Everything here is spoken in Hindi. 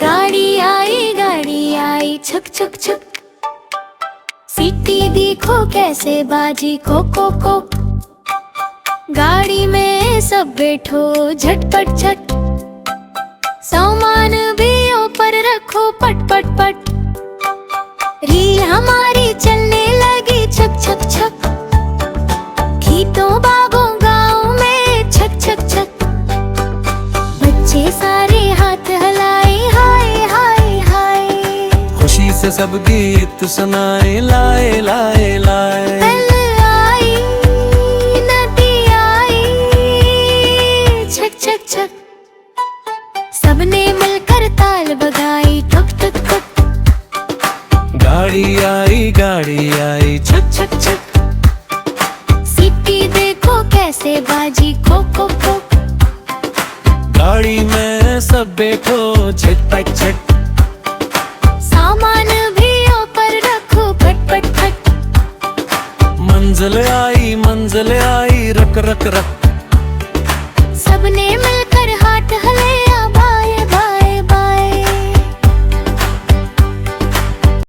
गाड़ी आई छक छक छक। सीटी देखो कैसे बाजी को को। गाड़ी में सब बैठो झटपट झट। सामान भी ऊपर रखो पट पट पट। रील हमारी चलने लगी छक छक छक। गीतों बागों गाँव में छक छक छक। बच्चे सारे हाथ हलाए हाय हाय हाय। खुशी से सब गीत सुनाए लाए लाए लाए। पल आई नदी आई छक छक छक। सबने मिलकर ताल बजाई ठक ठक ठक। गाड़ी आई छक छक छक। सीटी देखो कैसे बाजी खो खो खो। गाड़ी में सब बैठो झटपट झट। सामान भी ऊपर रखो फट फट फट। मंजिल आई रक रक रक। सबने